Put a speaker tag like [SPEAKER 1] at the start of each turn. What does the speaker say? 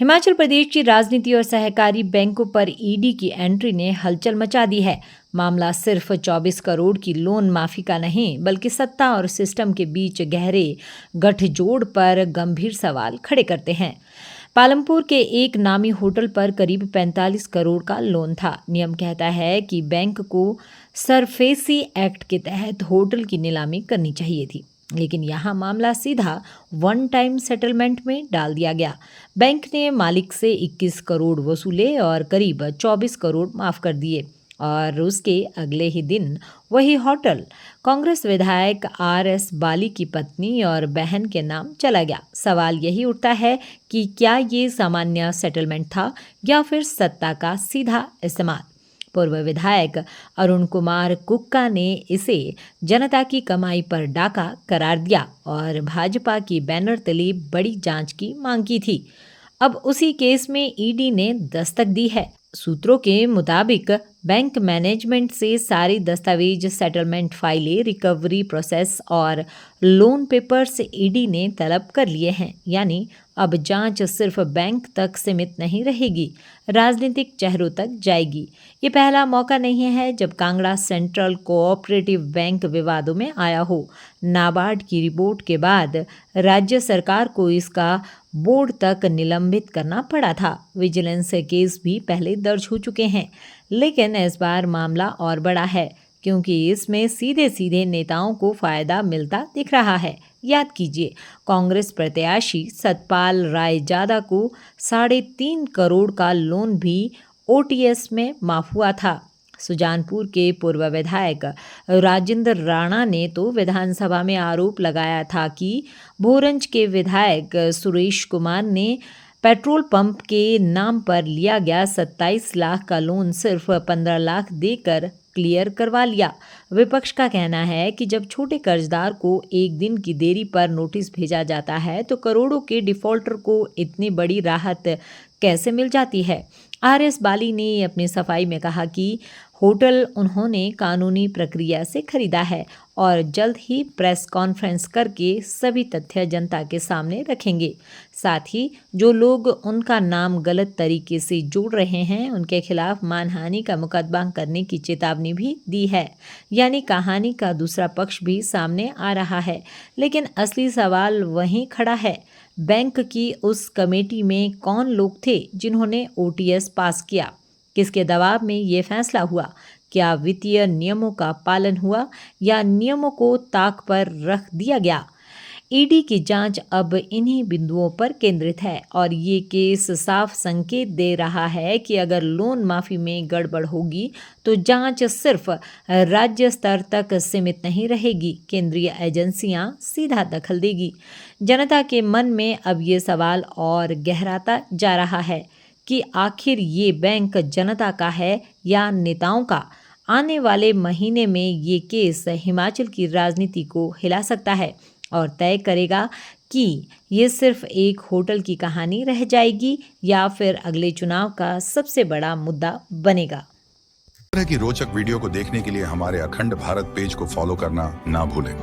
[SPEAKER 1] हिमाचल प्रदेश की राजनीति और सहकारी बैंकों पर ईडी की एंट्री ने हलचल मचा दी है। मामला सिर्फ 24 करोड़ की लोन माफी का नहीं, बल्कि सत्ता और सिस्टम के बीच गहरे गठजोड़ पर गंभीर सवाल खड़े करते हैं। पालमपुर के एक नामी होटल पर करीब 45 करोड़ का लोन था। नियम कहता है कि बैंक को सरफेसी एक्ट के तहत होटल की नीलामी करनी चाहिए थी, लेकिन यहाँ मामला सीधा वन टाइम सेटलमेंट में डाल दिया गया। बैंक ने मालिक से 21 करोड़ वसूले और करीब 24 करोड़ माफ कर दिए, और उसके अगले ही दिन वही होटल कांग्रेस विधायक RS बाली की पत्नी और बहन के नाम चला गया। सवाल यही उठता है कि क्या ये सामान्य सेटलमेंट था या फिर सत्ता का सीधा इस्तेमाल। पूर्व विधायक अरुण कुमार कुक्का ने इसे जनता की कमाई पर डाका करार दिया और भाजपा की बैनर तले बड़ी जांच की मांग की थी। अब उसी केस में ईडी ने दस्तक दी है। सूत्रों के मुताबिक बैंक मैनेजमेंट से सारी दस्तावेज, सेटलमेंट फाइलें, रिकवरी प्रोसेस और लोन पेपर्स ईडी ने तलब कर लिए हैं। यानी अब जांच सिर्फ बैंक तक सीमित नहीं रहेगी, राजनीतिक चेहरों तक जाएगी। ये पहला मौका नहीं है जब कांगड़ा सेंट्रल कोऑपरेटिव बैंक विवादों में आया हो। नाबार्ड की रिपोर्ट के बाद राज्य सरकार को इसका बोर्ड तक निलंबित करना पड़ा था। विजिलेंस केस भी पहले दर्ज हो चुके हैं, लेकिन इस बार मामला और बड़ा है क्योंकि इसमें सीधे सीधे नेताओं को फायदा मिलता दिख रहा है। याद कीजिए, कांग्रेस प्रत्याशी सतपाल रायजादा को 3.5 करोड़ का लोन भी OTS में माफ हुआ था। सुजानपुर के पूर्व विधायक राजेंद्र राणा ने तो विधानसभा में आरोप लगाया था कि भोरंज के विधायक सुरेश कुमार ने पेट्रोल पंप के नाम पर लिया गया 27 लाख का लोन सिर्फ 15 लाख देकर क्लियर करवा लिया। विपक्ष का कहना है कि जब छोटे कर्जदार को एक दिन की देरी पर नोटिस भेजा जाता है तो करोड़ों के डिफॉल्टर को इतनी बड़ी राहत कैसे मिल जाती है। RS बाली ने अपनी सफाई में कहा कि होटल उन्होंने कानूनी प्रक्रिया से खरीदा है और जल्द ही प्रेस कॉन्फ्रेंस करके सभी तथ्य जनता के सामने रखेंगे। साथ ही जो लोग उनका नाम गलत तरीके से जोड़ रहे हैं उनके खिलाफ मानहानि का मुकदमा करने की चेतावनी भी दी है। यानी कहानी का दूसरा पक्ष भी सामने आ रहा है। लेकिन असली सवाल वहीं खड़ा है, बैंक की उस कमेटी में कौन लोग थे जिन्होंने OTS पास किया? किसके दबाव में ये फैसला हुआ? क्या वित्तीय नियमों का पालन हुआ या नियमों को ताक पर रख दिया गया? ईडी की जांच अब इन्हीं बिंदुओं पर केंद्रित है और ये केस साफ संकेत दे रहा है कि अगर लोन माफी में गड़बड़ होगी तो जांच सिर्फ राज्य स्तर तक सीमित नहीं रहेगी, केंद्रीय एजेंसियां सीधा दखल देगी। जनता के मन में अब ये सवाल और गहराता जा रहा है कि आखिर ये बैंक जनता का है या नेताओं का। आने वाले महीने में ये केस हिमाचल की राजनीति को हिला सकता है और तय करेगा कि ये सिर्फ एक होटल की कहानी रह जाएगी या फिर अगले चुनाव का सबसे बड़ा मुद्दा बनेगा।
[SPEAKER 2] इस तरह की रोचक वीडियो को देखने के लिए हमारे अखंड भारत पेज को फॉलो करना ना भूलें।